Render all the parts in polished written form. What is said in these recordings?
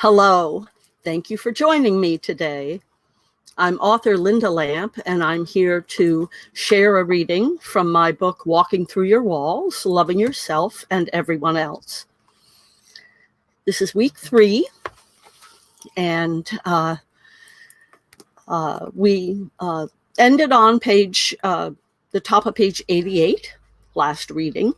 Hello, thank you for joining me today. I'm author Lynda Lamp, and I'm here to share a reading from my book, Walking Through Your Walls, Loving Yourself and Everyone Else. This is week 3, and we ended on the top of page 88, last reading.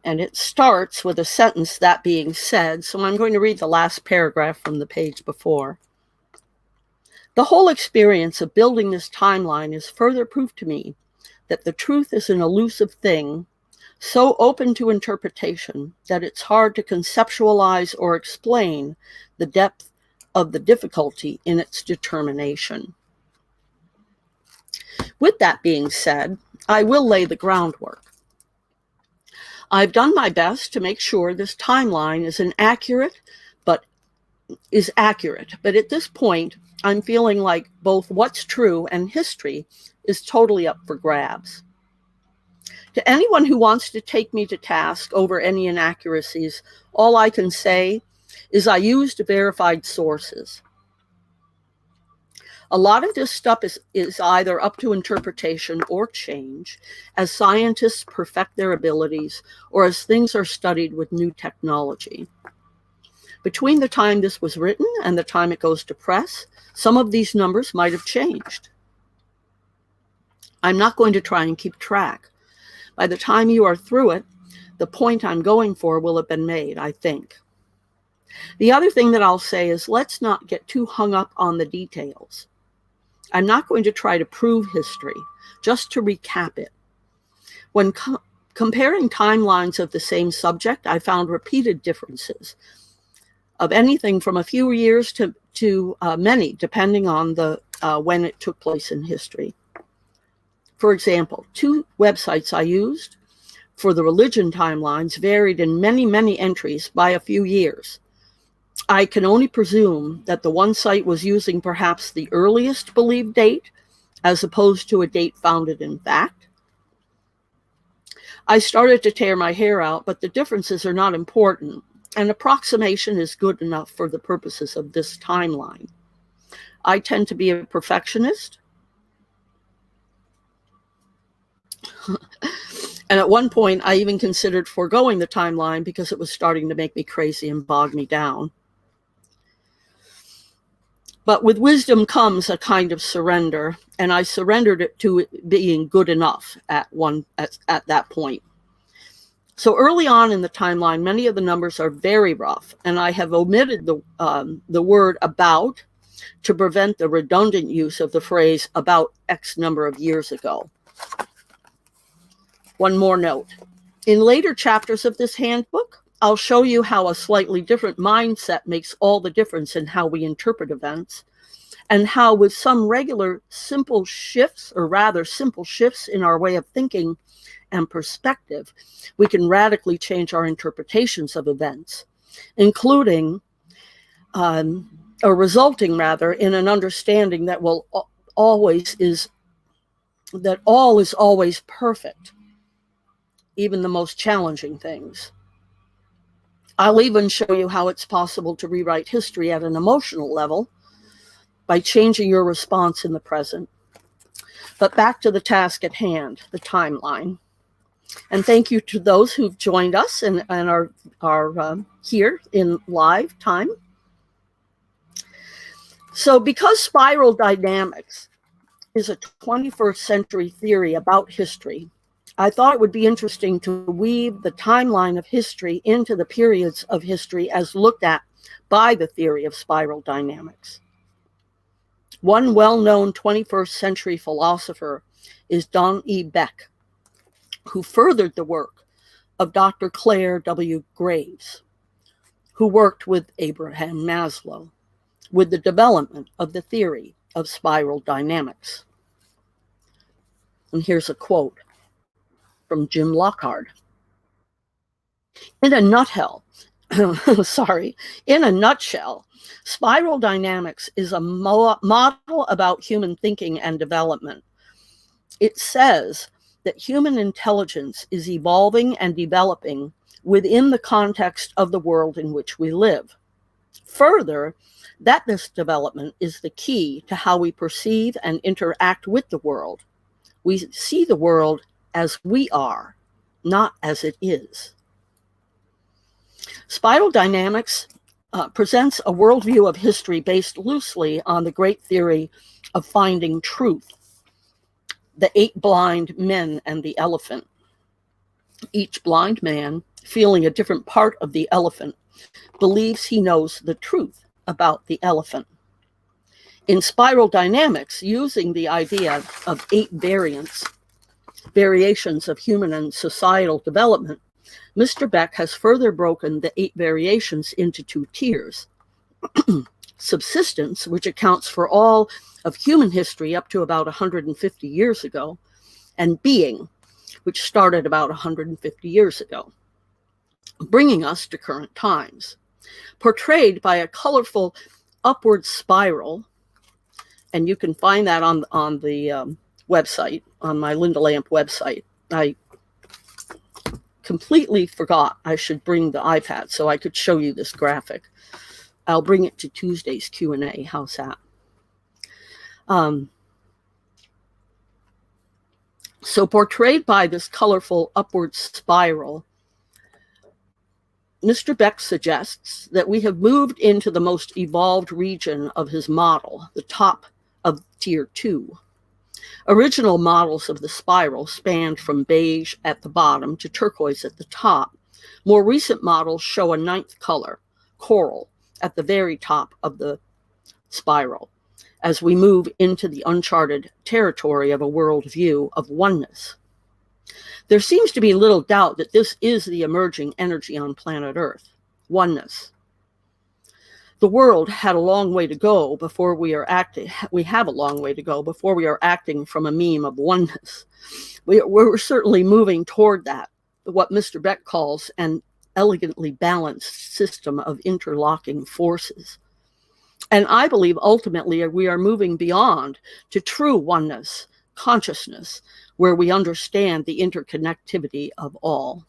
And it starts with a sentence, "That being said," so I'm going to read the last paragraph from the page before. "The whole experience of building this timeline is further proof to me that the truth is an elusive thing, so open to interpretation that it's hard to conceptualize or explain the depth of the difficulty in its determination." With that being said, I will lay the groundwork. I've done my best to make sure this timeline is accurate, but at this point, I'm feeling like both what's true and history is totally up for grabs. To anyone who wants to take me to task over any inaccuracies, all I can say is I used verified sources. A lot of this stuff is either up to interpretation or change as scientists perfect their abilities or as things are studied with new technology. Between the time this was written and the time it goes to press, some of these numbers might have changed. I'm not going to try and keep track. By the time you are through it, the point I'm going for will have been made, I think. The other thing that I'll say is let's not get too hung up on the details. I'm not going to try to prove history, just to recap it. When comparing timelines of the same subject, I found repeated differences of anything from a few years to many, depending on when it took place in history. For example, 2 websites I used for the religion timelines varied in many, many entries by a few years. I can only presume that the one site was using perhaps the earliest believed date as opposed to a date founded in fact. I started to tear my hair out, but the differences are not important. An approximation is good enough for the purposes of this timeline. I tend to be a perfectionist. And at one point, I even considered foregoing the timeline because it was starting to make me crazy and bog me down. But with wisdom comes a kind of surrender, and I surrendered it to it being good enough at that point. So early on in the timeline, many of the numbers are very rough, and I have omitted the word "about" to prevent the redundant use of the phrase "about X number of years ago." One more note. In later chapters of this handbook, I'll show you how a slightly different mindset makes all the difference in how we interpret events, and how with some simple shifts in our way of thinking and perspective, we can radically change our interpretations of events, including resulting in an understanding that all is always perfect, even the most challenging things. I'll even show you how it's possible to rewrite history at an emotional level by changing your response in the present. But back to the task at hand, the timeline. And thank you to those who've joined us and are here in live time. So because spiral dynamics is a 21st century theory about history, I thought it would be interesting to weave the timeline of history into the periods of history as looked at by the theory of spiral dynamics. One well-known 21st century philosopher is Don E. Beck, who furthered the work of Dr. Claire W. Graves, who worked with Abraham Maslow with the development of the theory of spiral dynamics. And here's a quote from Jim Lockhart. In a nutshell, spiral dynamics is a model about human thinking and development. It says that human intelligence is evolving and developing within the context of the world in which we live. Further, that this development is the key to how we perceive and interact with the world. We see the world as we are, not as it is. Spiral dynamics presents a worldview of history based loosely on the great theory of finding truth, the 8 blind men and the elephant. Each blind man, feeling a different part of the elephant, believes he knows the truth about the elephant. In spiral dynamics, using the idea of 8 variations of human and societal development, Mr. Beck has further broken the 8 variations into 2 tiers. Subsistence, which accounts for all of human history up to about 150 years ago, and being, which started about 150 years ago, bringing us to current times. Portrayed by a colorful upward spiral, and you can find that on the website, on my Lynda Lamp website. I completely forgot I should bring the iPad so I could show you this graphic. I'll bring it to Tuesday's Q&A. How's that? So portrayed by this colorful upward spiral, Mr. Beck suggests that we have moved into the most evolved region of his model, the top of tier 2. Original models of the spiral spanned from beige at the bottom to turquoise at the top. More recent models show a 9th color, coral, at the very top of the spiral, as we move into the uncharted territory of a worldview of oneness. There seems to be little doubt that this is the emerging energy on planet Earth, oneness. The world had a long way to go before we are acting. We have a long way to go before we are acting from a meme of oneness. We're certainly moving toward that, what Mr. Beck calls an elegantly balanced system of interlocking forces. And I believe ultimately we are moving beyond to true oneness, consciousness, where we understand the interconnectivity of all.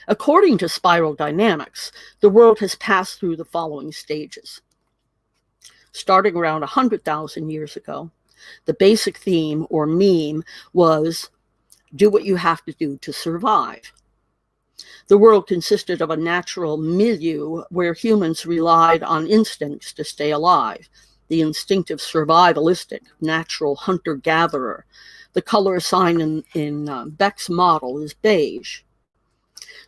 According to spiral dynamics, the world has passed through the following stages. Starting around 100,000 years ago, the basic theme or meme was do what you have to do to survive. The world consisted of a natural milieu where humans relied on instincts to stay alive, the instinctive survivalistic natural hunter-gatherer. The color assigned in Beck's model is beige.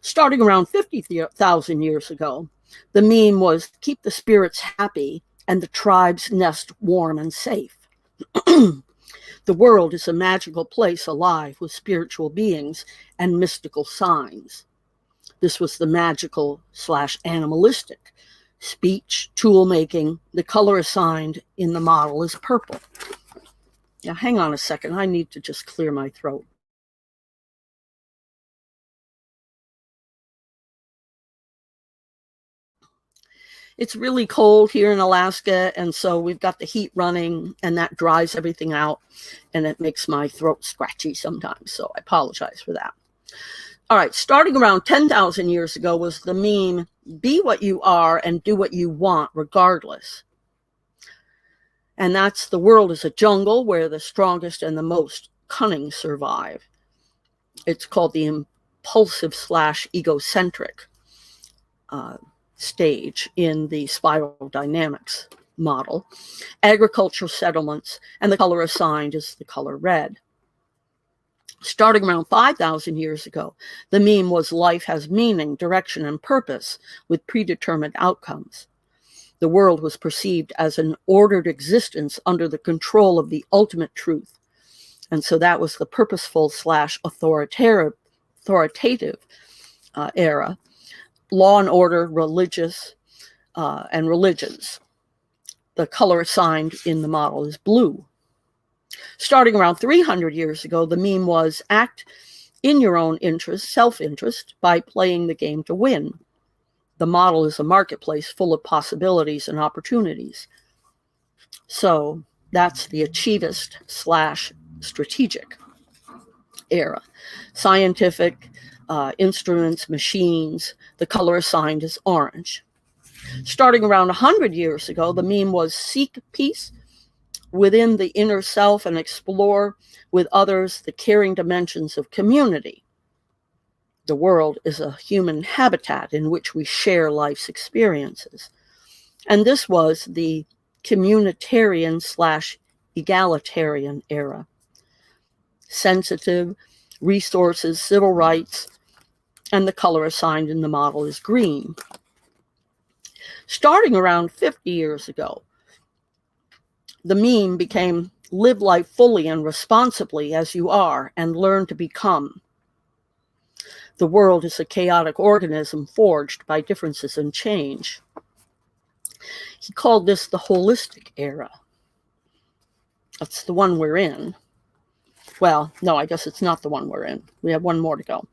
Starting around 50,000 years ago, the meme was keep the spirits happy and the tribe's nest warm and safe. The world is a magical place alive with spiritual beings and mystical signs. This was the magical/animalistic. Speech, tool making, the color assigned in the model is purple. Now, hang on a second. I need to just clear my throat. It's really cold here in Alaska, and so we've got the heat running, and that dries everything out, and it makes my throat scratchy sometimes, so I apologize for that. All right, starting around 10,000 years ago was the meme, be what you are and do what you want regardless. And that's the world is a jungle where the strongest and the most cunning survive. It's called the impulsive/egocentric stage in the spiral dynamics model. Agricultural settlements, and the color assigned is the color red. Starting around 5,000 years ago, the meme was life has meaning, direction, and purpose with predetermined outcomes. The world was perceived as an ordered existence under the control of the ultimate truth. And so that was the purposeful/authoritative era. Law and order, religious, and religions. The color assigned in the model is blue. Starting around 300 years ago, the meme was act in your own interest, self-interest, by playing the game to win. The model is a marketplace full of possibilities and opportunities. So that's the achievist/strategic era. Scientific, instruments, machines. The color assigned is orange. Starting around 100 years ago, the meme was seek peace within the inner self and explore with others the caring dimensions of community. The world is a human habitat in which we share life's experiences. And this was the communitarian/egalitarian era. Sensitive, resources, civil rights, and the color assigned in the model is green. Starting around 50 years ago, the meme became live life fully and responsibly as you are and learn to become. The world is a chaotic organism forged by differences and change. He called this the holistic era. That's the one we're in. Well, no, I guess it's not the one we're in. We have one more to go.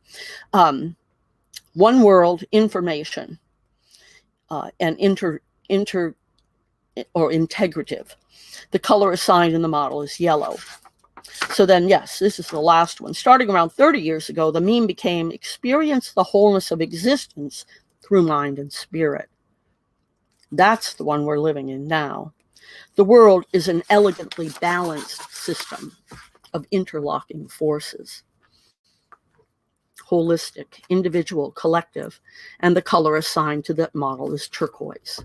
One world, information, and integrative. The color assigned in the model is yellow. So then, yes, this is the last one. Starting around 30 years ago, the meme became experience the wholeness of existence through mind and spirit. That's the one we're living in now. The world is an elegantly balanced system of interlocking forces. Holistic, individual, collective, and the color assigned to that model is turquoise.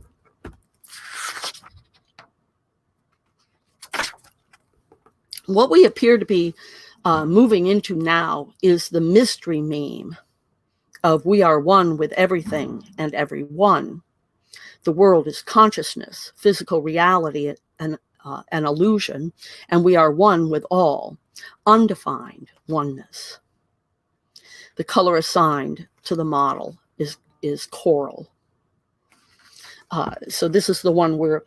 What we appear to be moving into now is the mystery meme of we are one with everything and everyone. The world is consciousness, physical reality, and an illusion, and we are one with all, undefined oneness. The color assigned to the model is coral. So this is the one we're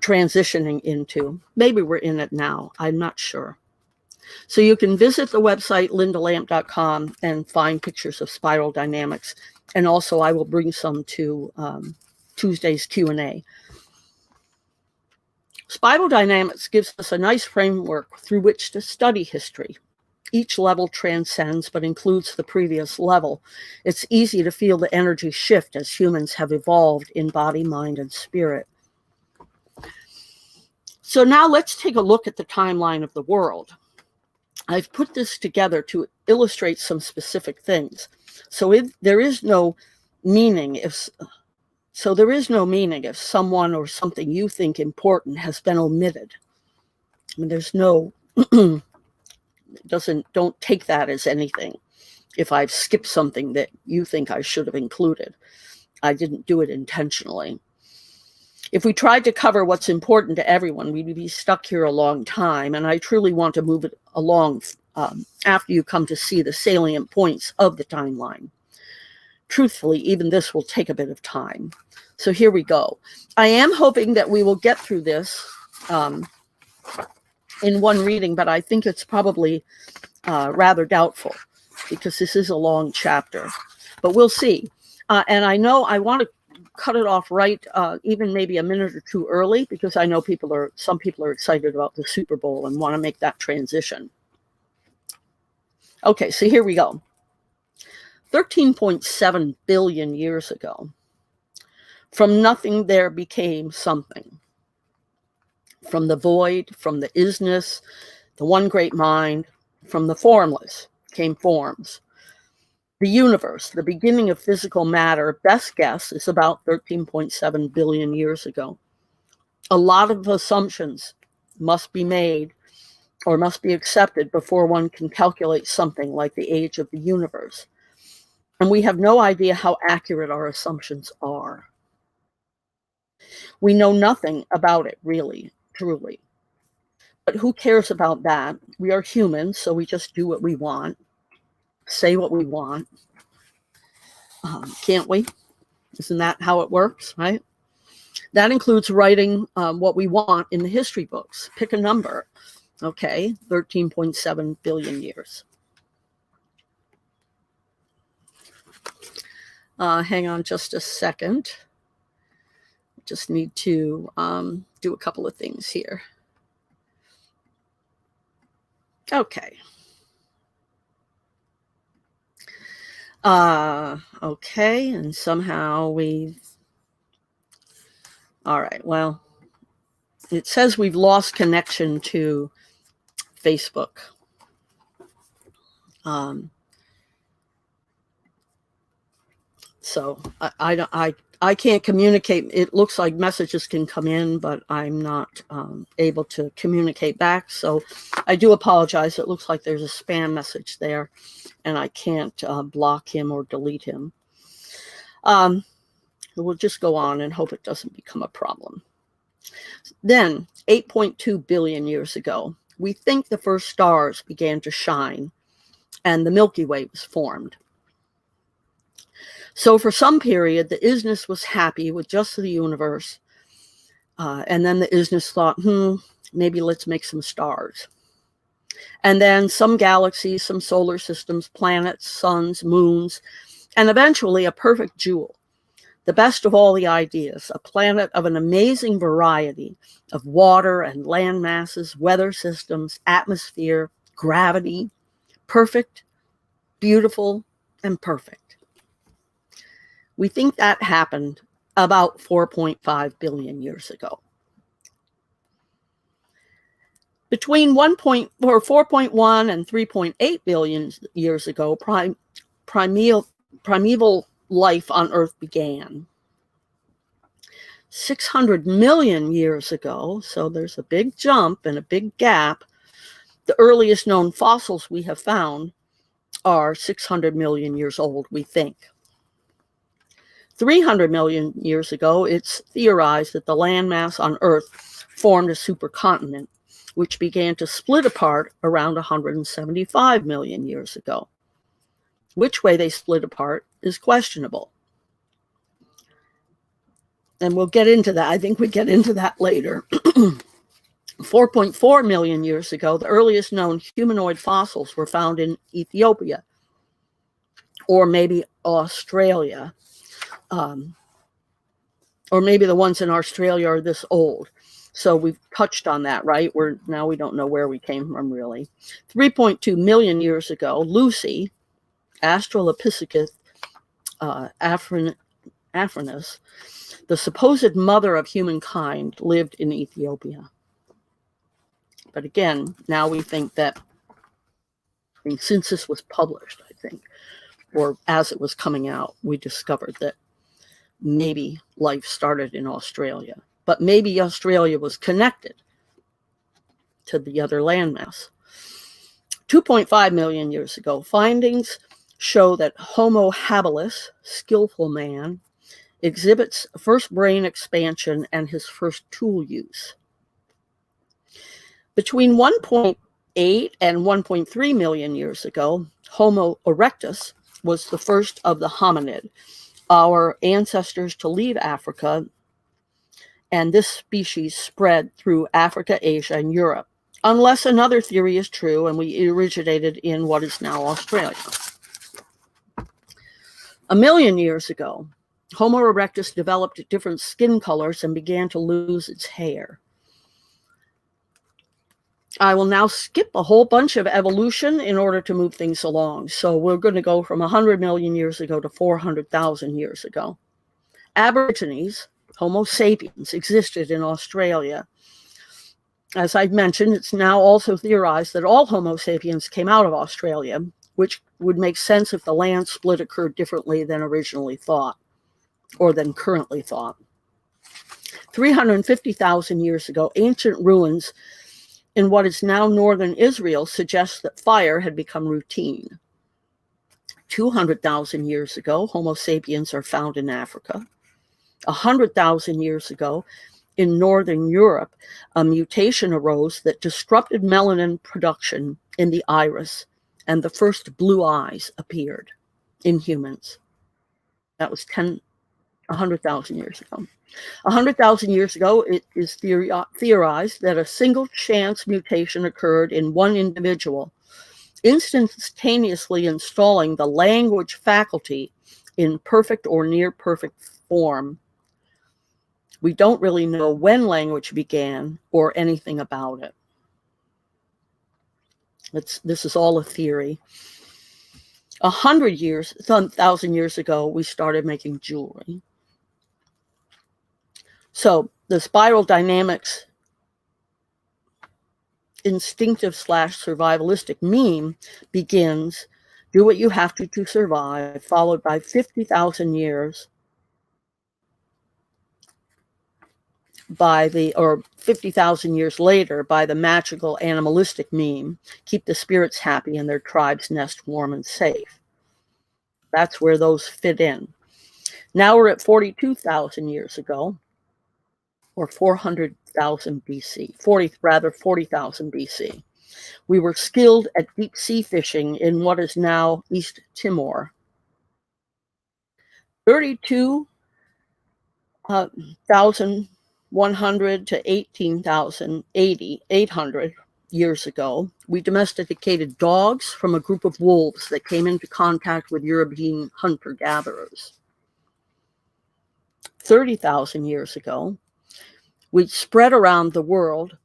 transitioning into. Maybe we're in it now. I'm not sure. So you can visit the website lyndalamp.com and find pictures of spiral dynamics. And also I will bring some to Tuesday's Q&A. Spiral dynamics gives us a nice framework through which to study history. Each level transcends but includes the previous level. It's easy to feel the energy shift as humans have evolved in body, mind, and spirit. So now let's take a look at the timeline of the world. I've put this together to illustrate some specific things. There is no meaning if someone or something you think important has been omitted. I mean, there's no, don't take that as anything. If I've skipped something that you think I should have included, I didn't do it intentionally. If we tried to cover what's important to everyone, we'd be stuck here a long time, and I truly want to move it along after you come to see the salient points of the timeline. Truthfully, even this will take a bit of time. So here we go. I am hoping that we will get through this in one reading, but I think it's probably rather doubtful because this is a long chapter. But we'll see. And I know I want to cut it off right, even maybe a minute or two early, because I know some people are excited about the Super Bowl and want to make that transition. Okay, so here we go. 13.7 billion years ago, from nothing there became something. From the void, from the isness, the one great mind, from the formless came forms. The universe, the beginning of physical matter, best guess is about 13.7 billion years ago. A lot of assumptions must be made or must be accepted before one can calculate something like the age of the universe. And we have no idea how accurate our assumptions are. We know nothing about it, really, truly. But who cares about that? We are humans, so we just do what we want, say what we want. Can't we? Isn't that how it works, right? That includes writing what we want in the history books. Pick a number. Okay, 13.7 billion years. Hang on just a second. Just need to do a couple of things here. Okay. Okay, and somehow all right, well, it says we've lost connection to Facebook. So I can't communicate. It looks like messages can come in, but I'm not able to communicate back. So I do apologize. It looks like there's a spam message there, and I can't block him or delete him. We'll just go on and hope it doesn't become a problem. Then, 8.2 billion years ago, we think the first stars began to shine, and the Milky Way was formed. So for some period, the isness was happy with just the universe. And then the isness thought, maybe let's make some stars. And then some galaxies, some solar systems, planets, suns, moons, and eventually a perfect jewel. The best of all the ideas, a planet of an amazing variety of water and land masses, weather systems, atmosphere, gravity, perfect, beautiful, and perfect. We think that happened about 4.5 billion years ago. Between 4.1 and 3.8 billion years ago, primeval life on Earth began. 600 million years ago, so there's a big jump and a big gap. The earliest known fossils we have found are 600 million years old, we think. 300 million years ago, it's theorized that the landmass on Earth formed a supercontinent, which began to split apart around 175 million years ago. Which way they split apart is questionable. And we'll get into that. I think we get into that later. 4.4 million years ago, the earliest known humanoid fossils were found in Ethiopia, or maybe Australia. Or maybe the ones in Australia are this old. So we've touched on that, right? Now we don't know where we came from, really. 3.2 million years ago, Lucy, Australopithecus afrinus, the supposed mother of humankind, lived in Ethiopia. But again, now we think that, since this was published, I think, or as it was coming out, we discovered that maybe life started in Australia. But maybe Australia was connected to the other landmass. 2.5 million years ago, findings show that Homo habilis, skillful man, exhibits first brain expansion and his first tool use. Between 1.8 and 1.3 million years ago, Homo erectus was the first of the hominid, our ancestors to leave Africa, and this species spread through Africa, Asia, and Europe, unless another theory is true and we originated in what is now Australia. 1 million years ago, Homo erectus developed different skin colors and began to lose its hair. I will now skip a whole bunch of evolution in order to move things along. So we're going to go from 100 million years ago to 400,000 years ago. Aborigines, Homo sapiens, existed in Australia. As I've mentioned, it's now also theorized that all Homo sapiens came out of Australia, which would make sense if the land split occurred differently than originally thought, or than currently thought. 350,000 years ago, ancient ruins in what is now northern Israel suggest that fire had become routine. 200,000 years ago, Homo sapiens are found in Africa. 100,000 years ago, in northern Europe, a mutation arose that disrupted melanin production in the iris, and the first blue eyes appeared in humans. That was 100,000 years ago. 100,000 years ago, it is theorized that a single chance mutation occurred in one individual, instantaneously installing the language faculty in perfect or near perfect form. We don't really know when language began or anything about it. This is all a theory. 1,000 years ago, we started making jewelry. So the spiral dynamics instinctive / survivalistic meme begins, do what you have to survive, followed by 50,000 years or 50,000 years later by the magical animalistic meme, keep the spirits happy and their tribe's nest warm and safe. That's where those fit in. Now we're at 42,000 years ago, or 400,000 BC, 40,000 BC. We were skilled at deep sea fishing in what is now East Timor. 32,100 to 18,800 years ago, we domesticated dogs from a group of wolves that came into contact with European hunter-gatherers. 30,000 years ago, we spread around the world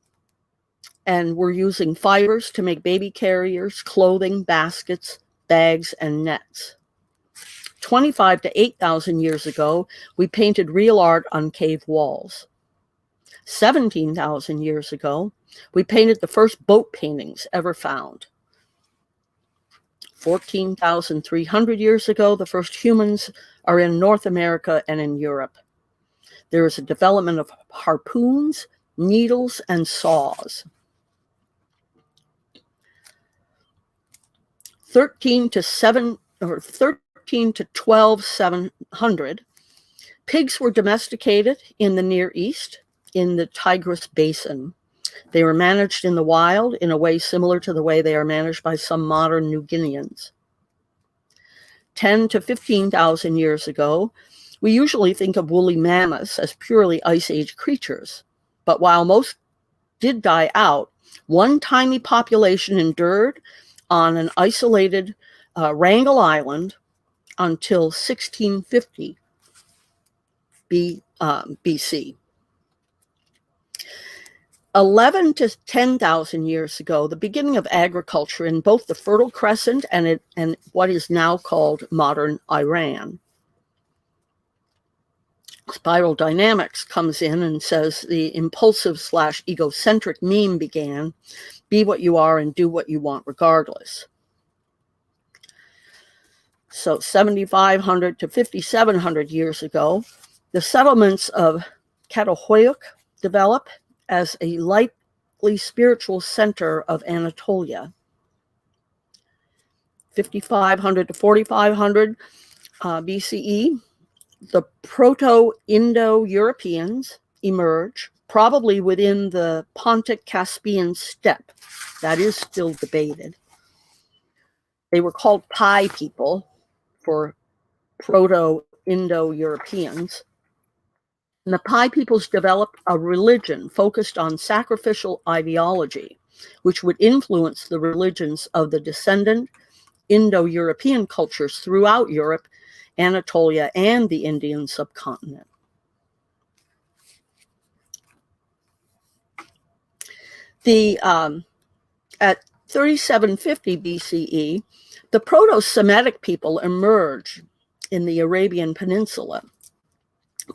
and we're using fibers to make baby carriers, clothing, baskets, bags, and nets. 25 to 8,000 years ago, we painted real art on cave walls. 17,000 years ago, we painted the first boat paintings ever found. 14,300 years ago, the first humans are in North America and in Europe. There is a development of harpoons, needles, and saws. 13 to 12,700, pigs were domesticated in the Near East in the Tigris Basin. They were managed in the wild in a way similar to the way they are managed by some modern New Guineans. 10 to 15,000 years ago, we usually think of woolly mammoths as purely Ice Age creatures. But while most did die out, one tiny population endured on an isolated Wrangel Island until 1650 BC. 11 to 10,000 years ago, the beginning of agriculture in both the Fertile Crescent and what is now called modern Iran. Spiral dynamics comes in and says the impulsive / egocentric meme began, be what you are and do what you want regardless. So 7,500 to 5,700 years ago, the settlements of Çatalhöyük develop as a likely spiritual center of Anatolia. 5,500 to 4,500 BCE, the Proto-Indo-Europeans emerge, probably within the Pontic-Caspian steppe. That is still debated. They were called Pi people for Proto-Indo-Europeans. And the Pi peoples developed a religion focused on sacrificial ideology, which would influence the religions of the descendant Indo-European cultures throughout Europe, Anatolia, and the Indian subcontinent. At 3750 BCE, the Proto-Semitic people emerge in the Arabian Peninsula.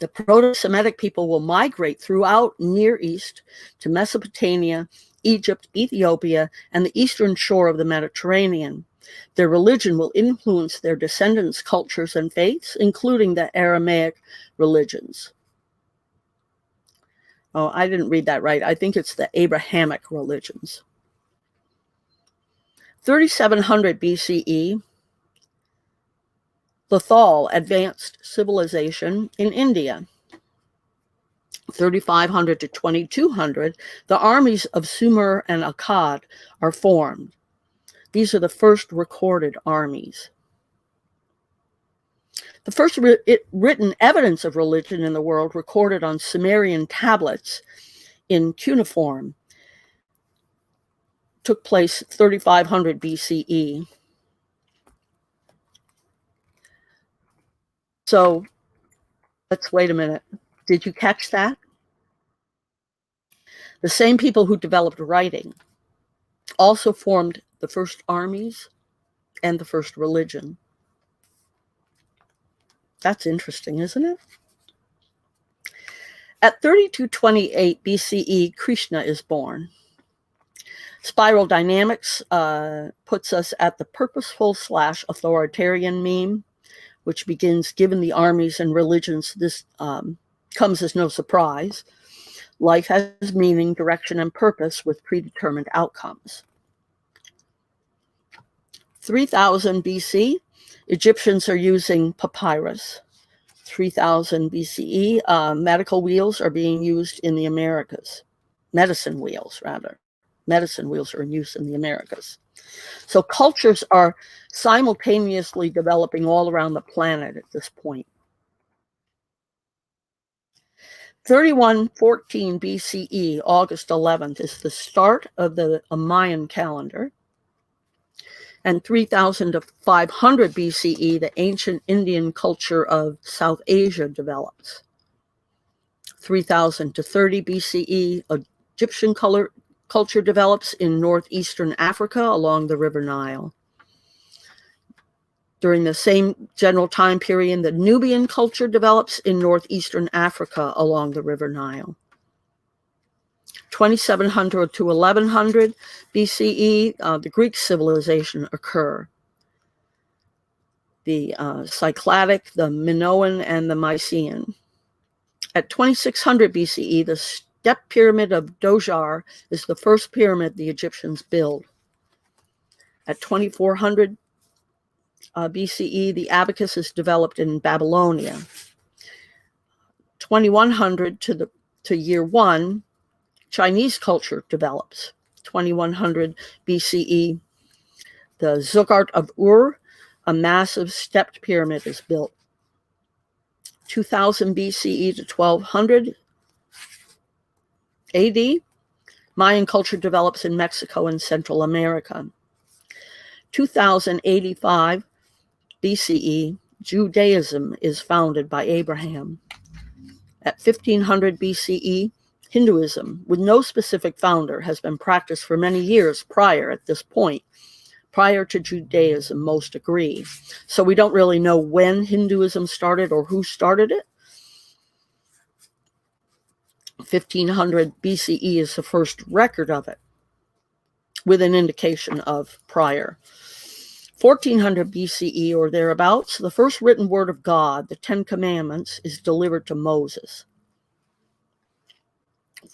The Proto-Semitic people will migrate throughout Near East to Mesopotamia, Egypt, Ethiopia, and the eastern shore of the Mediterranean. Their religion will influence their descendants' cultures and faiths, including the Aramaic religions. Oh, I didn't read that right. I think it's the Abrahamic religions. 3700 BCE, Lothal advanced civilization in India. 3500 to 2200, the armies of Sumer and Akkad are formed. These are the first recorded armies. The first written evidence of religion in the world recorded on Sumerian tablets in cuneiform took place 3500 BCE. So let's wait a minute. Did you catch that? The same people who developed writing also formed the first armies and the first religion. That's interesting, isn't it? At 3228 BCE, Krishna is born. Spiral dynamics puts us at the purposeful / authoritarian meme, which begins, given the armies and religions, this comes as no surprise. Life has meaning, direction, and purpose with predetermined outcomes. 3000 BC, Egyptians are using papyrus. 3000 BCE, medical wheels are being used in the Americas. Medicine wheels, rather. Medicine wheels are in use in the Americas. So cultures are simultaneously developing all around the planet at this point. 3114 BCE, August 11th, is the start of the Mayan calendar. And 3000 to 500 BCE, the ancient Indian culture of South Asia develops. 3000 to 30 BCE, Egyptian culture develops in northeastern Africa along the River Nile. During the same general time period, the Nubian culture develops in northeastern Africa along the River Nile. 2700 to 1100 BCE, the Greek civilization occur. The Cycladic, the Minoan, and the Mycenaean. At 2600 BCE, the step pyramid of Djoser is the first pyramid the Egyptians build. At 2400 BCE, the abacus is developed in Babylonia. 2100 to year 1, Chinese culture develops. 2100 BCE, the Ziggurat of Ur, a massive stepped pyramid, is built. 2000 BCE to 1200 AD, Mayan culture develops in Mexico and Central America. 2085 BCE, Judaism is founded by Abraham. At 1500 BCE, Hinduism, with no specific founder, has been practiced for many years prior at this point. Prior to Judaism, most agree. So we don't really know when Hinduism started or who started it. 1500 BCE is the first record of it, with an indication of prior. 1400 BCE or thereabouts, the first written word of God, the Ten Commandments, is delivered to Moses.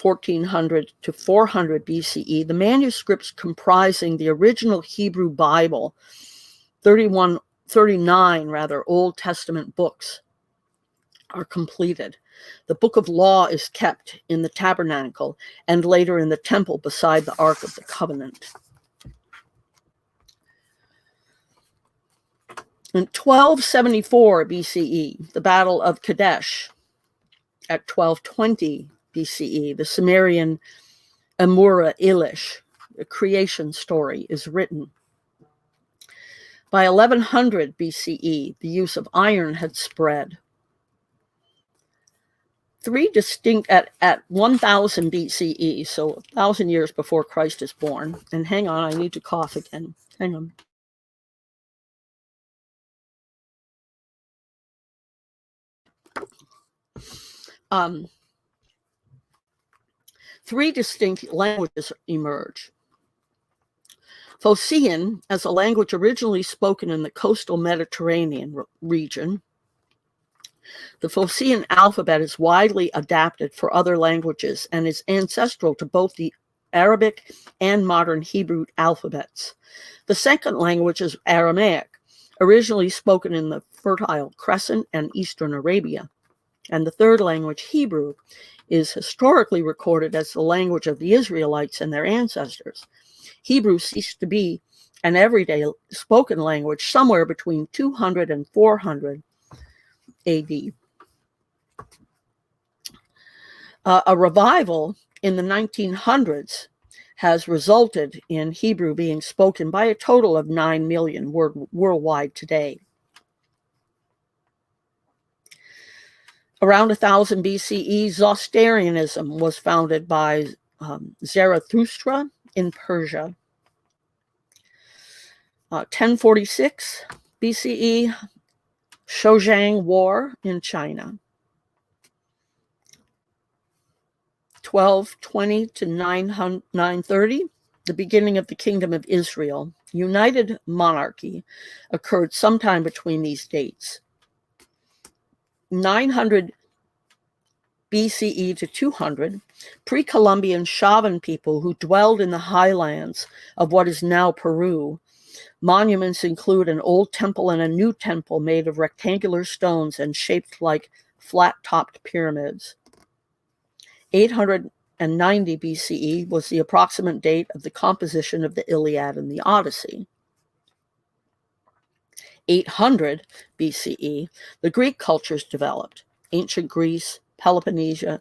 1400 to 400 BCE, the manuscripts comprising the original Hebrew Bible, 39 Old Testament books, are completed. The Book of Law is kept in the tabernacle and later in the temple beside the Ark of the Covenant. In 1274 BCE, the Battle of Kadesh. At 1220 BCE, the Sumerian Amura Elish, the creation story, is written. By 1100 BCE, the use of iron had spread. At 1000 BCE, so 1,000 years before Christ is born. And hang on, I need to cough again. Hang on. Three distinct languages emerge. Phocaean, as a language originally spoken in the coastal Mediterranean region, the Phocaean alphabet is widely adapted for other languages and is ancestral to both the Arabic and modern Hebrew alphabets. The second language is Aramaic, originally spoken in the Fertile Crescent and Eastern Arabia. And the third language, Hebrew, is historically recorded as the language of the Israelites and their ancestors. Hebrew ceased to be an everyday spoken language somewhere between 200 and 400 AD. A revival in the 1900s has resulted in Hebrew being spoken by a total of 9 million worldwide today. Around 1000 BCE, Zoroastrianism was founded by Zarathustra in Persia. 1046 BCE, Shoujiang War in China. 1220 to 930, the beginning of the Kingdom of Israel. United monarchy occurred sometime between these dates. 900 BCE to 200, pre-Columbian Chavan people who dwelled in the highlands of what is now Peru. Monuments include an old temple and a new temple made of rectangular stones and shaped like flat-topped pyramids. 890 BCE was the approximate date of the composition of the Iliad and the Odyssey. 800 BCE, the Greek cultures developed. Ancient Greece, Peloponnesia,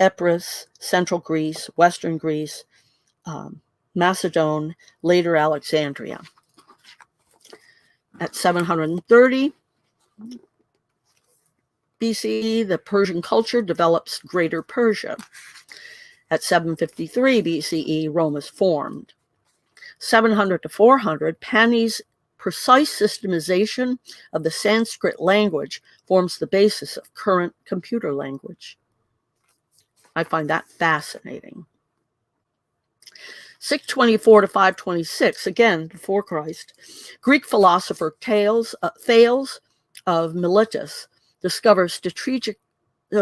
Epirus, Central Greece, Western Greece, Macedon, later Alexandria. At 730 BCE, the Persian culture develops Greater Persia. At 753 BCE, Rome is formed. 700 to 400, Pani's precise systemization of the Sanskrit language forms the basis of current computer language. I find that fascinating. 624 to 526, again, before Christ, Greek philosopher Thales of Miletus discovers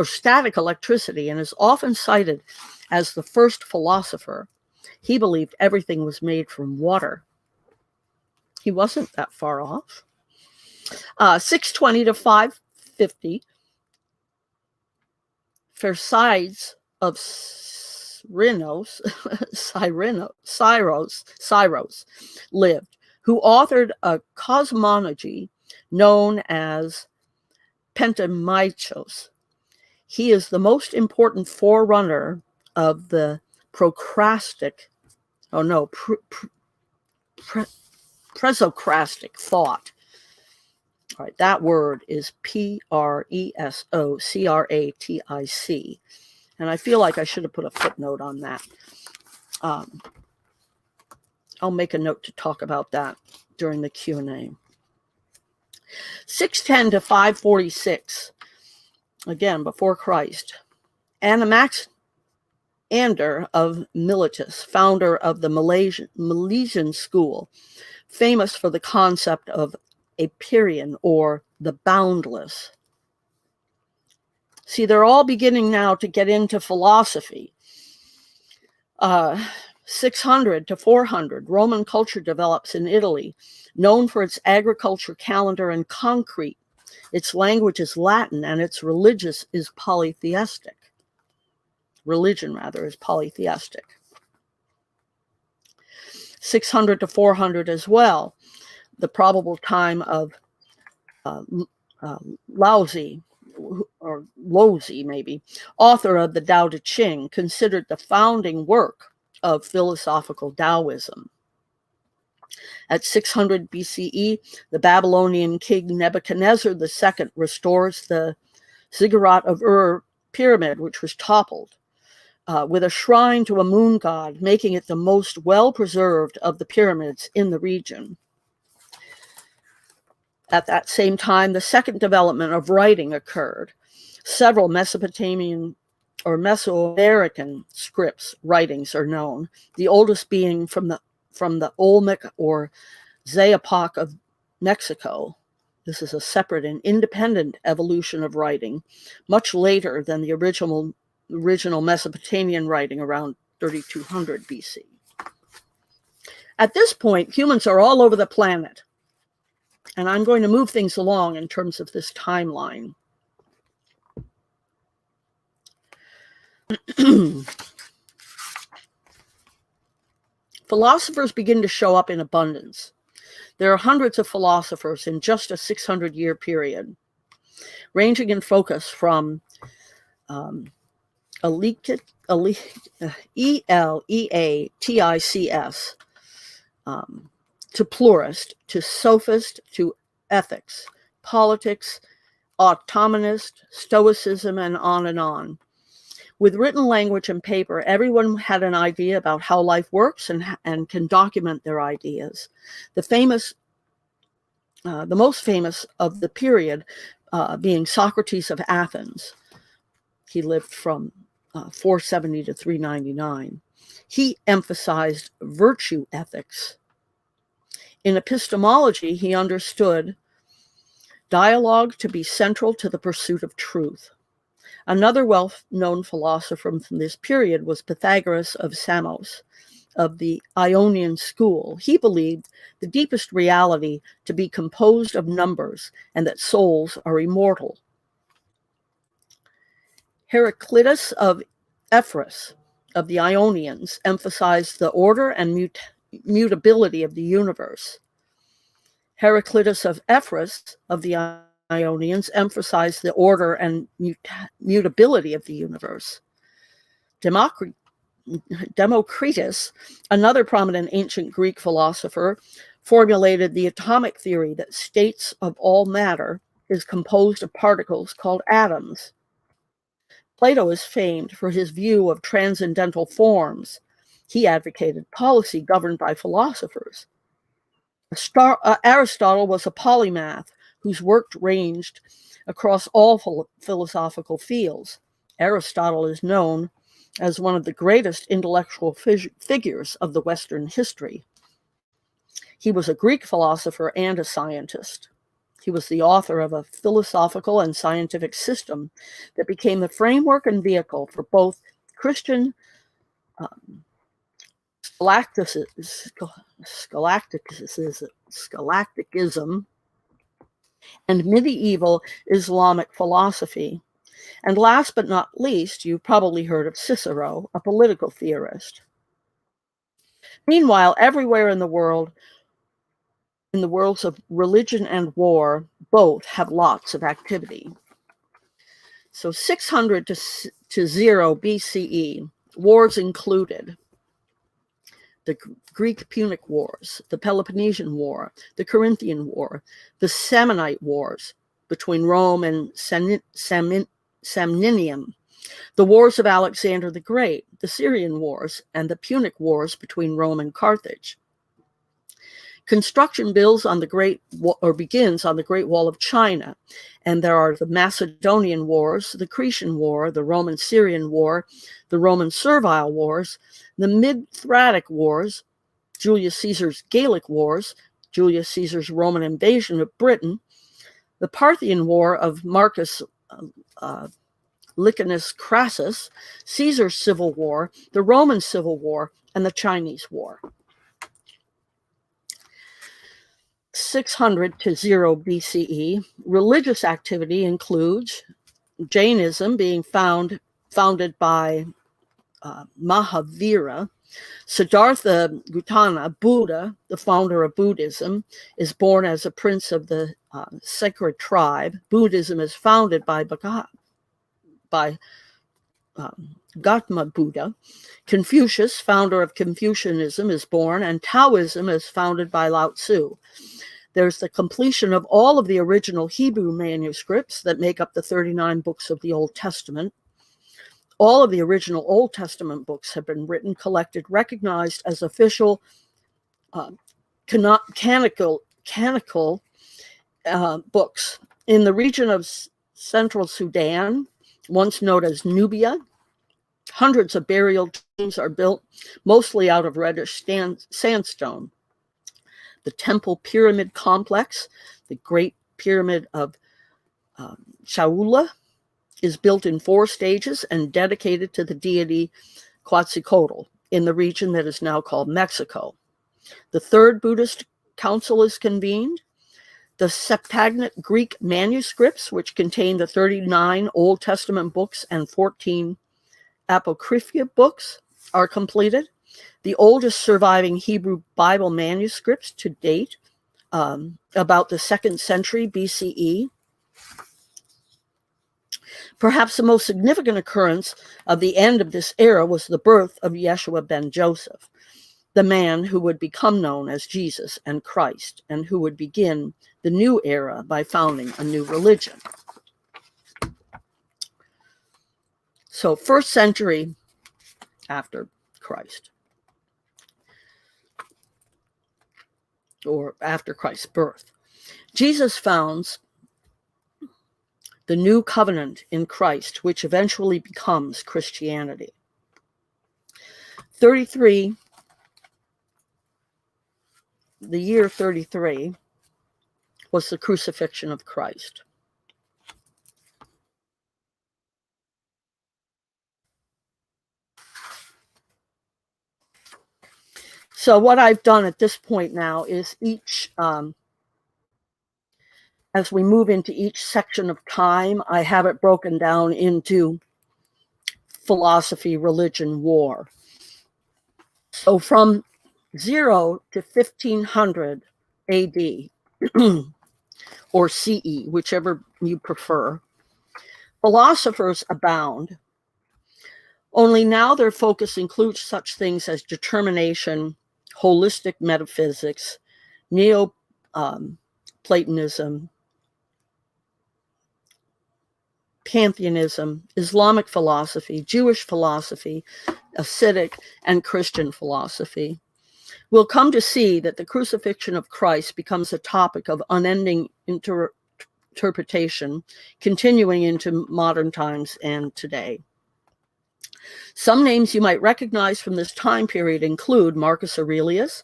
static electricity and is often cited as the first philosopher. He believed everything was made from water. He wasn't that far off. 620 to 550, Phersides of Syros lived, who authored a cosmology known as Pentamaichos. He is the most important forerunner of the presocratic thought. All right, that word is presocratic. And I feel like I should have put a footnote on that. I'll make a note to talk about that during the Q&A. 610 to 546, again, before Christ. Anaximander of Miletus, founder of the Milesian school, famous for the concept of apeiron, or the boundless. See, they're all beginning now to get into philosophy. 600 to 400, Roman culture develops in Italy, known for its agriculture calendar and concrete. Its language is Latin, and its religion is polytheistic. 600 to 400 as well, the probable time of Laozi, or Lozi maybe, author of the Tao Te Ching, considered the founding work of philosophical Taoism. At 600 BCE, the Babylonian king Nebuchadnezzar II restores the Ziggurat of Ur pyramid, which was toppled, with a shrine to a moon god, making it the most well-preserved of the pyramids in the region. At that same time, the second development of writing occurred. Several Mesopotamian or Mesoamerican scripts writings are known, the oldest being from the Olmec or Zayapoc of Mexico. This is a separate and independent evolution of writing, much later than the original Mesopotamian writing around 3200 BC. At this point, humans are all over the planet. And I'm going to move things along in terms of this timeline. Philosophers begin to show up in abundance. There are hundreds of philosophers in just a 600-year period, ranging in focus from Eleatics, to pluralist, to sophist, to ethics, politics, autonomist, stoicism, and on and on. With written language and paper, everyone had an idea about how life works and can document their ideas. The famous the most famous of the period being Socrates of Athens. He lived from 470 to 399. He emphasized virtue ethics. In epistemology, he understood dialogue to be central to the pursuit of truth. Another well-known philosopher from this period was Pythagoras of Samos, of the Ionian school. He believed the deepest reality to be composed of numbers and that souls are immortal. Heraclitus of Ephesus, of the Ionians, emphasized the order and mutability of the universe. Heraclitus of Ephesus, of the Ionians, emphasized the order and mutability of the universe. Democritus, another prominent ancient Greek philosopher, formulated the atomic theory that states of all matter is composed of particles called atoms. Plato is famed for his view of transcendental forms. He advocated policy governed by philosophers. Aristotle was a polymath whose work ranged across all philosophical fields. Aristotle is known as one of the greatest intellectual figures of the Western history. He was a Greek philosopher and a scientist. He was the author of a philosophical and scientific system that became the framework and vehicle for both Christian scholasticism and medieval Islamic philosophy. And last but not least, you've probably heard of Cicero, a political theorist. Meanwhile, everywhere in the worlds of religion and war, both have lots of activity. So 600 to 0 BCE, wars included the Greek Punic Wars, the Peloponnesian War, the Corinthian War, the Samnite Wars between Rome and Samnium, the Wars of Alexander the Great, the Syrian Wars, and the Punic Wars between Rome and Carthage. Construction begins on the Great Wall of China, and there are the Macedonian Wars, the Cretan War, the Roman-Syrian War, the Roman-Servile Wars, the Mithratic Wars, Julius Caesar's Gallic Wars, Julius Caesar's Roman invasion of Britain, the Parthian War of Marcus Licinius Crassus, Caesar's Civil War, the Roman Civil War, and the Chinese War. 600 to 0 BCE, religious activity includes Jainism being founded by Mahavira. Siddhartha Gautama, Buddha, the founder of Buddhism, is born as a prince of the sacred tribe. Buddhism is founded by Gautama Buddha. Confucius, founder of Confucianism, is born, and Taoism is founded by Lao Tzu. There's the completion of all of the original Hebrew manuscripts that make up the 39 books of the Old Testament. All of the original Old Testament books have been written, collected, recognized as official canonical books. In the region of Central Sudan, once known as Nubia, hundreds of burial tombs are built, mostly out of reddish sandstone. The Temple Pyramid Complex, the Great Pyramid of Shaula, is built in 4 stages and dedicated to the deity Quetzalcoatl in the region that is now called Mexico. The Third Buddhist Council is convened. The Septuagint Greek manuscripts, which contain the 39 Old Testament books and 14 Apocrypha books, are completed. The oldest surviving Hebrew Bible manuscripts to date, about the 2nd century BCE. Perhaps the most significant occurrence of the end of this era was the birth of Yeshua ben Joseph, the man who would become known as Jesus and Christ, and who would begin the new era by founding a new religion. So 1st century after Christ, or after Christ's birth. Jesus founds the new covenant in Christ, which eventually becomes Christianity. 33, the year 33, was the crucifixion of Christ. So what I've done at this point now is as we move into each section of time, I have it broken down into philosophy, religion, war. So from 0 to 1500 AD, or CE, whichever you prefer, philosophers abound. Only now their focus includes such things as determination, holistic metaphysics, Neo-Platonism, pantheism, Islamic philosophy, Jewish philosophy, Hasidic, and Christian philosophy. We'll come to see that the crucifixion of Christ becomes a topic of unending interpretation, continuing into modern times and today. Some names you might recognize from this time period include Marcus Aurelius,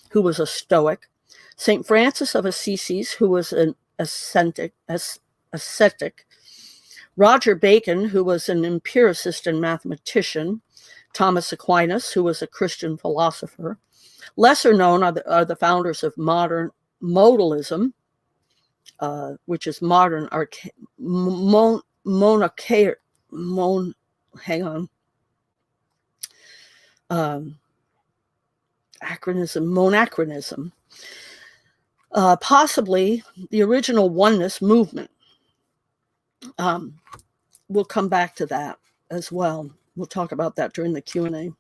who was a Stoic, St. Francis of Assisi, who was an ascetic, Roger Bacon, who was an empiricist and mathematician, Thomas Aquinas, who was a Christian philosopher. Lesser known are the founders of modern modalism, which is modern monachronism, possibly the original oneness movement. We'll come back to that as well. We'll talk about that during the Q&A.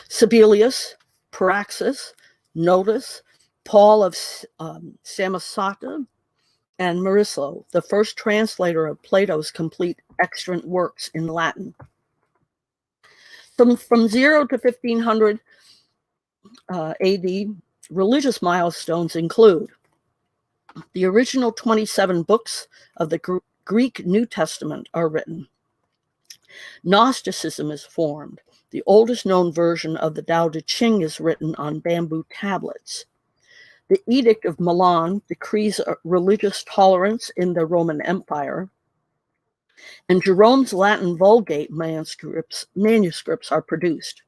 Sibelius, Praxis, Notus, Paul of Samosata, and Marislo, the first translator of Plato's complete extant works in Latin. From 0 to 1500 AD, religious milestones include the original 27 books of the Greek New Testament are written. Gnosticism is formed. The oldest known version of the Tao Te Ching is written on bamboo tablets. The Edict of Milan decrees religious tolerance in the Roman Empire. And Jerome's Latin Vulgate manuscripts are produced,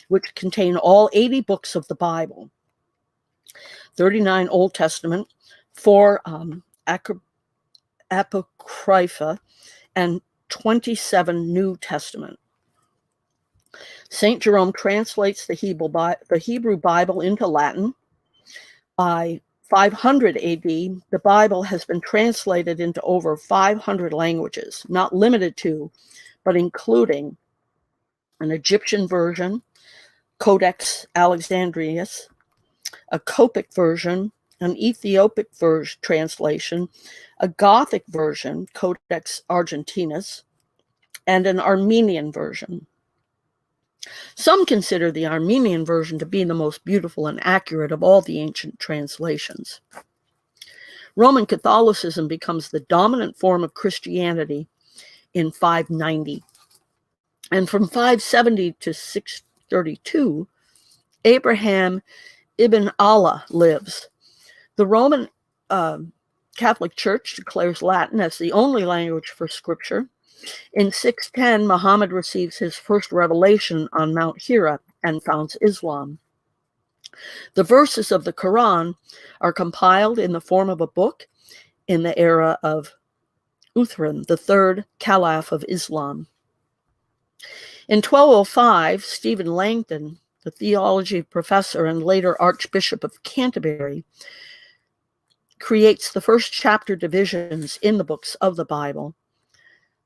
which contain all 80 books of the Bible, 39 Old Testament, 4 Apocrypha, and 27 New Testament. St. Jerome translates the Hebrew Bible into Latin. By 500 AD, the Bible has been translated into over 500 languages, not limited to, but including an Egyptian version, Codex Alexandrinus, a Copic version, an Ethiopic translation, a Gothic version, Codex Argentinus, and an Armenian version. Some consider the Armenian version to be the most beautiful and accurate of all the ancient translations. Roman Catholicism becomes the dominant form of Christianity in 590. And from 570 to 632, Abraham ibn Allah lives. The Roman Catholic Church declares Latin as the only language for Scripture. In 610, Muhammad receives his first revelation on Mount Hira and founds Islam. The verses of the Quran are compiled in the form of a book in the era of Uthman, the third Caliph of Islam. In 1205, Stephen Langton, the theology professor and later Archbishop of Canterbury, creates the first chapter divisions in the books of the Bible.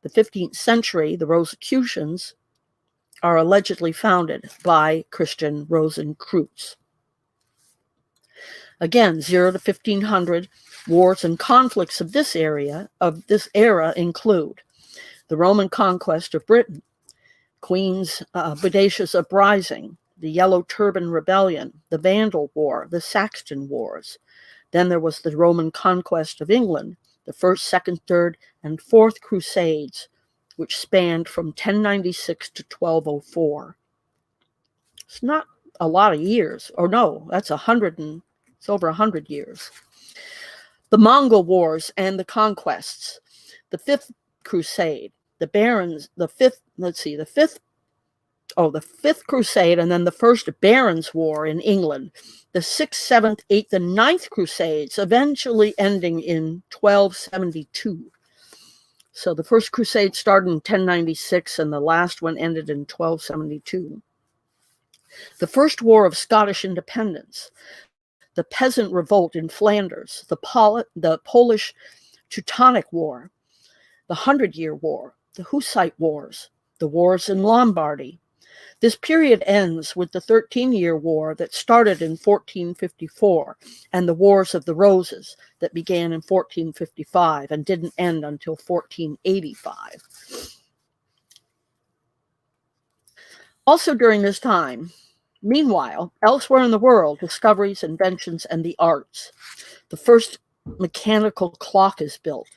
The 15th century, the Rosicrucians are allegedly founded by Christian Rosencreutz. Again, 0 to 1500, wars and conflicts of this era include the Roman conquest of Britain, Queen's Bodacious uprising, the Yellow Turban Rebellion, the Vandal War, the Saxon Wars, Then there was the Roman conquest of England, the First, Second, Third, and Fourth Crusades, which spanned from 1096 to 1204. It's not a lot of years. Or no, it's over 100 years. The Mongol Wars and the conquests, the Fifth Crusade, the Fifth Crusade, and then the First Barons' War in England, the Sixth, Seventh, Eighth, and Ninth Crusades, eventually ending in 1272. So the First Crusade started in 1096, and the last one ended in 1272. The First War of Scottish Independence, the Peasant Revolt in Flanders, the Polish Teutonic War, the 100-Year War, the Hussite Wars, the wars in Lombardy. This period ends with the 13-Year War that started in 1454 and the Wars of the Roses that began in 1455 and didn't end until 1485. Also during this time, meanwhile, elsewhere in the world, discoveries, inventions, and the arts. The first mechanical clock is built.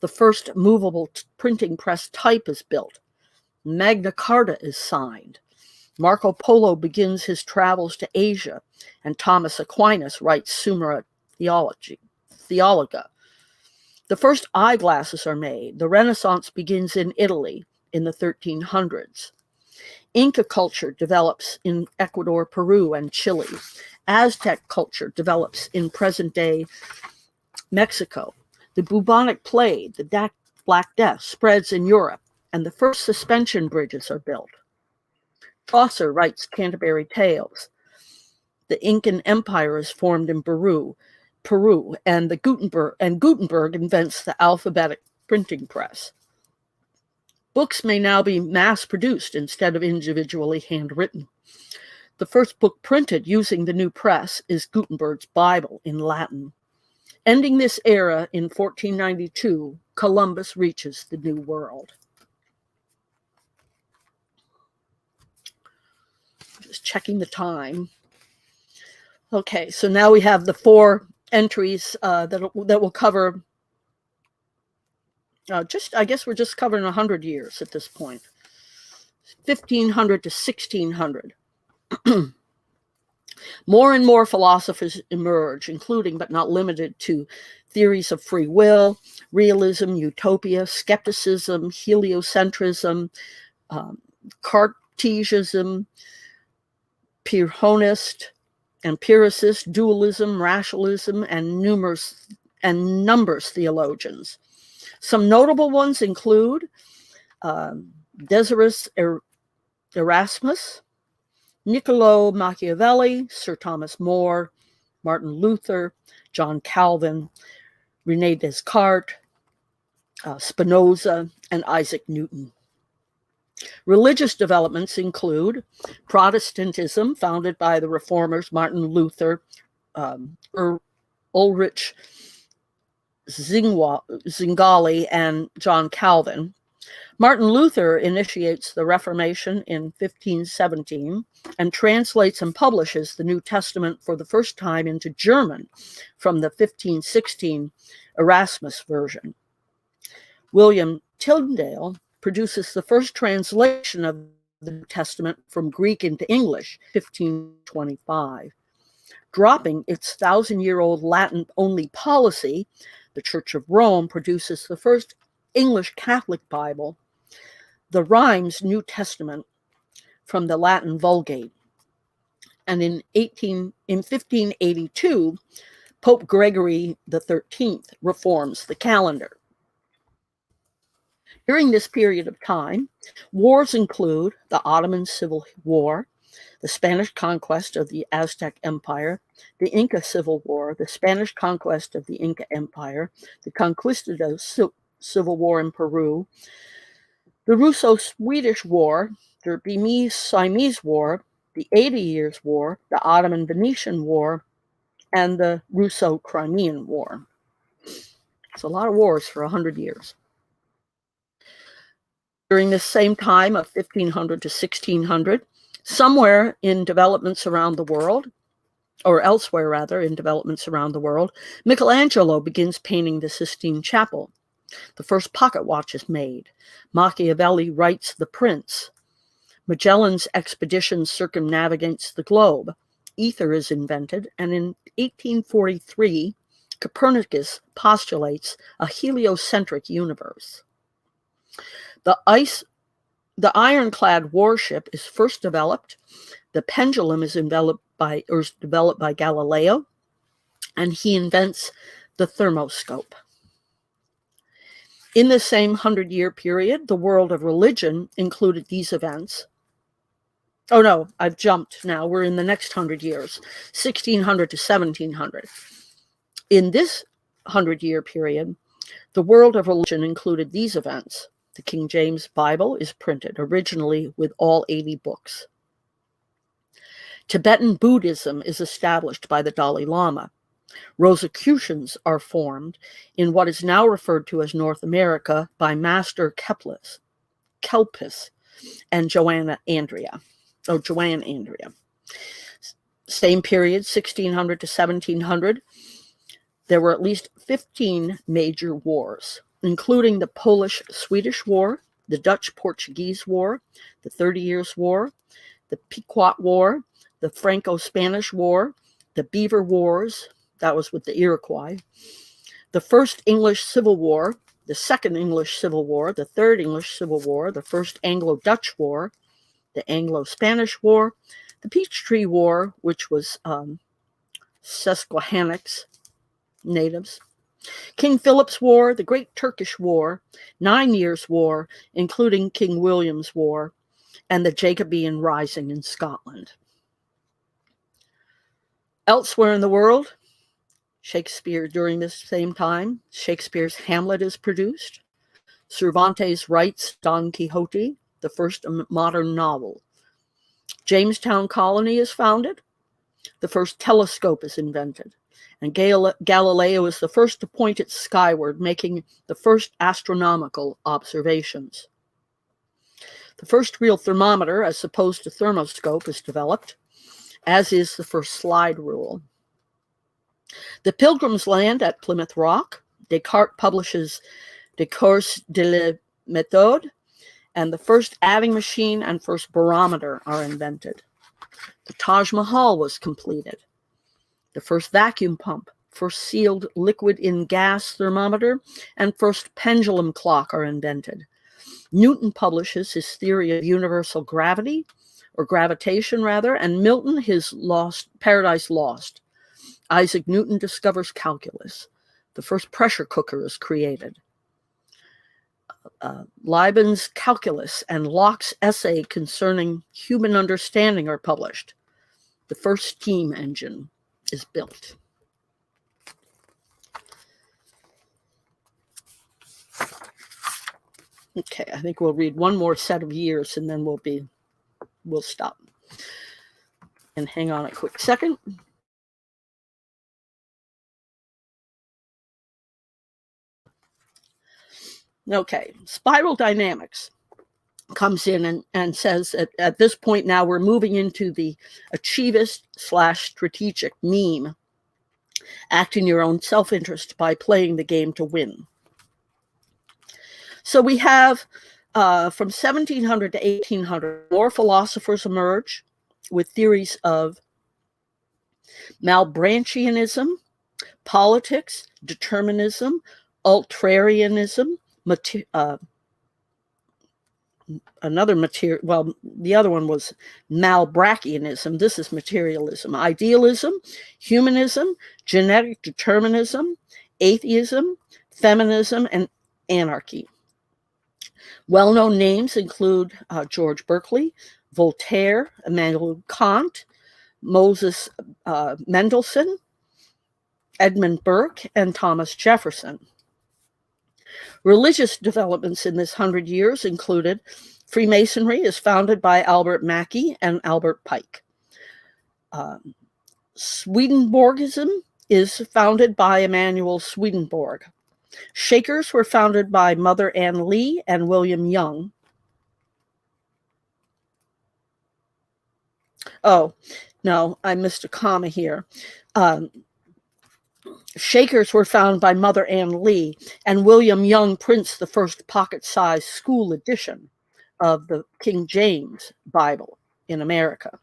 The first movable printing press type is built. Magna Carta is signed. Marco Polo begins his travels to Asia, and Thomas Aquinas writes Summa Theologia. The first eyeglasses are made. The Renaissance begins in Italy in the 1300s. Inca culture develops in Ecuador, Peru, and Chile. Aztec culture develops in present-day Mexico. The bubonic plague, the Black Death, spreads in Europe, and the first suspension bridges are built. Chaucer writes Canterbury Tales. The Incan Empire is formed in Peru, and Gutenberg invents the alphabetic printing press. Books may now be mass-produced instead of individually handwritten. The first book printed using the new press is Gutenberg's Bible in Latin. Ending this era in 1492, Columbus reaches the New World. Just checking the time. Okay, so now we have the 4 entries that will cover I guess we're just covering 100 years at this point. 1500 to 1600. More and more philosophers emerge, including but not limited to theories of free will, realism, utopia, skepticism, heliocentrism, Cartesianism, Pyrrhonist, empiricist, dualism, rationalism, and numbers theologians. Some notable ones include Desiderius Erasmus, Niccolo Machiavelli, Sir Thomas More, Martin Luther, John Calvin, René Descartes, Spinoza, and Isaac Newton. Religious developments include Protestantism, founded by the reformers Martin Luther, Ulrich Zwingli, and John Calvin. Martin Luther initiates the Reformation in 1517 and translates and publishes the New Testament for the first time into German from the 1516 Erasmus version. William Tyndale produces the first translation of the New Testament from Greek into English, 1525. Dropping its 1,000-year-old Latin-only policy, the Church of Rome produces the first English Catholic Bible, the Rheims New Testament, from the Latin Vulgate. And in 1582, Pope Gregory XIII reforms the calendar. During this period of time, wars include the Ottoman Civil War, the Spanish conquest of the Aztec Empire, the Inca Civil War, the Spanish conquest of the Inca Empire, the Conquistadores Civil War in Peru, the Russo-Swedish War, the Burmese-Siamese War, the 80 Years' War, the Ottoman-Venetian War, and the Russo-Crimean War. It's a lot of wars for 100 years. During this same time of 1500 to 1600, somewhere in developments around the world, or elsewhere rather, in developments around the world, Michelangelo begins painting the Sistine Chapel. The first pocket watch is made. Machiavelli writes The Prince. Magellan's expedition circumnavigates the globe. Ether is invented, and in 1843, Copernicus postulates a heliocentric universe. The ironclad warship is first developed. The pendulum is developed by Galileo, and he invents the thermoscope. In the same 100-year period, the world of religion included these events. Oh no, I've jumped now. We're in the next 100 years, 1600 to 1700. In this 100-year period, the world of religion included these events. The King James Bible is printed, originally with all 80 books. Tibetan Buddhism is established by the Dalai Lama. Rosicrucians are formed in what is now referred to as North America by Master Kelpis and Joanne Andrea. Same period, 1600 to 1700, there were at least 15 major wars, including the Polish-Swedish War, the Dutch-Portuguese War, the 30 Years' War, the Pequot War, the Franco-Spanish War, the Beaver Wars, that was with the Iroquois, the First English Civil War, the Second English Civil War, the Third English Civil War, the First Anglo-Dutch War, the Anglo-Spanish War, the Peachtree War, which was Susquehannocks, natives, King Philip's War, the Great Turkish War, 9 Years' War, including King William's War, and the Jacobean Rising in Scotland. Elsewhere in the world, Shakespeare during this same time, Shakespeare's Hamlet is produced. Cervantes writes Don Quixote, the first modern novel. Jamestown Colony is founded. The first telescope is invented. And Galileo is the first to point it skyward, making the first astronomical observations. The first real thermometer, as opposed to thermoscope, is developed, as is the first slide rule. The Pilgrims land at Plymouth Rock. Descartes publishes De Course de la Méthode, and the first adding machine and first barometer are invented. The Taj Mahal was completed. The first vacuum pump, first sealed liquid in gas thermometer, and first pendulum clock are invented. Newton publishes his theory of universal gravity, or gravitation rather, and Milton his Paradise Lost. Isaac Newton discovers calculus. The first pressure cooker is created. Leibniz's Calculus and Locke's essay concerning human understanding are published. The first steam engine is built. Okay, I think we'll read one more set of years and then we'll stop. And hang on a quick second. Okay, spiral dynamics comes in and says at this point now we're moving into the achievist/strategic meme, act in your own self-interest by playing the game to win. So we have from 1700 to 1800, more philosophers emerge with theories of Malbranchianism, politics, determinism, ultrarianism, the other one was Malbrachianism. This is materialism. Idealism, humanism, genetic determinism, atheism, feminism, and anarchy. Well-known names include George Berkeley, Voltaire, Immanuel Kant, Moses Mendelssohn, Edmund Burke, and Thomas Jefferson. Religious developments in this 100 years included Freemasonry is founded by Albert Mackey and Albert Pike. Swedenborgism is founded by Emanuel Swedenborg. Shakers were founded by Mother Ann Lee and William Young. No, I missed a comma here. Shakers were found by Mother Ann Lee, and William Young prints the first pocket-sized school edition of the King James Bible in America.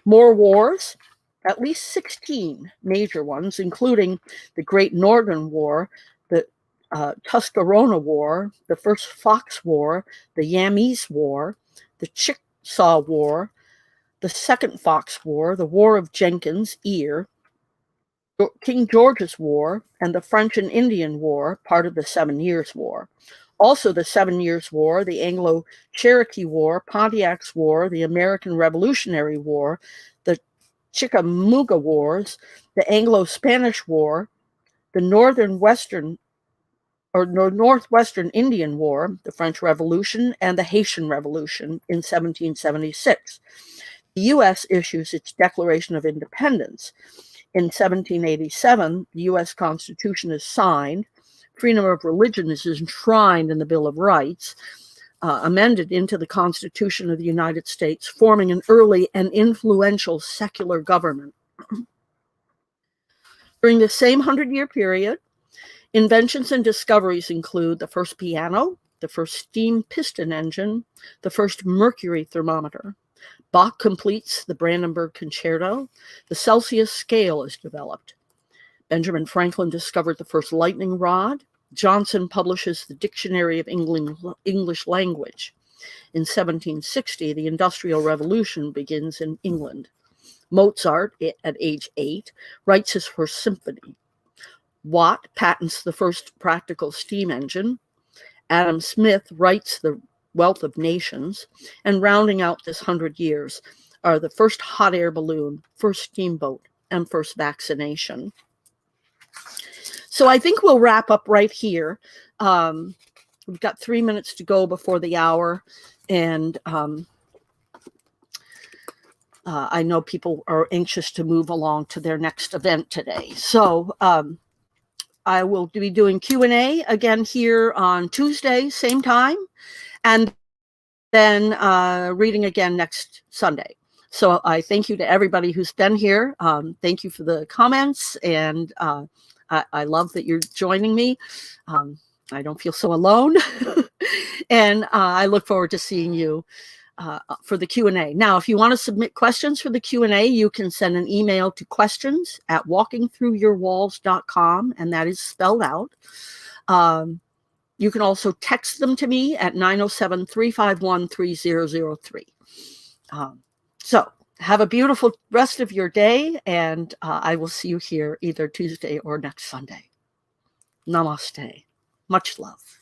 More wars, at least 16 major ones, including the Great Northern War, the Tuscarora War, the First Fox War, the Yamees War, the Chickasaw War, the Second Fox War, the War of Jenkins' Ear, King George's War, and the French and Indian War, part of the 7 Years' War. Also the 7 Years' War, the Anglo-Cherokee War, Pontiac's War, the American Revolutionary War, the Chickamauga Wars, the Anglo-Spanish War, the Northwestern Indian War, the French Revolution, and the Haitian Revolution in 1776. The U.S. issues its Declaration of Independence. In 1787, the U.S. Constitution is signed. Freedom of religion is enshrined in the Bill of Rights, amended into the Constitution of the United States, forming an early and influential secular government. During the same 100-year period, inventions and discoveries include the first piano, the first steam piston engine, the first mercury thermometer. Bach completes the Brandenburg Concerto. The Celsius scale is developed. Benjamin Franklin discovered the first lightning rod. Johnson publishes the Dictionary of English Language. In 1760, the Industrial Revolution begins in England. Mozart, at age 8, writes his first symphony. Watt patents the first practical steam engine. Adam Smith writes The Wealth of Nations. And rounding out this 100 years are the first hot air balloon, first steamboat, and first vaccination. So I think we'll wrap up right here. We've got 3 minutes to go before the hour, and I know people are anxious to move along to their next event today. So I will be doing Q&A again here on Tuesday, same time, and then reading again next Sunday. So I thank you to everybody who's been here. Thank you for the comments, and I love that you're joining me. I don't feel so alone. And I look forward to seeing you for the Q&A. Now, if you want to submit questions for the Q&A, you can send an email to questions@walkingthroughyourwalls.com, and that is spelled out. You can also text them to me at 907-351-3003. So have a beautiful rest of your day, and I will see you here either Tuesday or next Sunday. Namaste. Much love.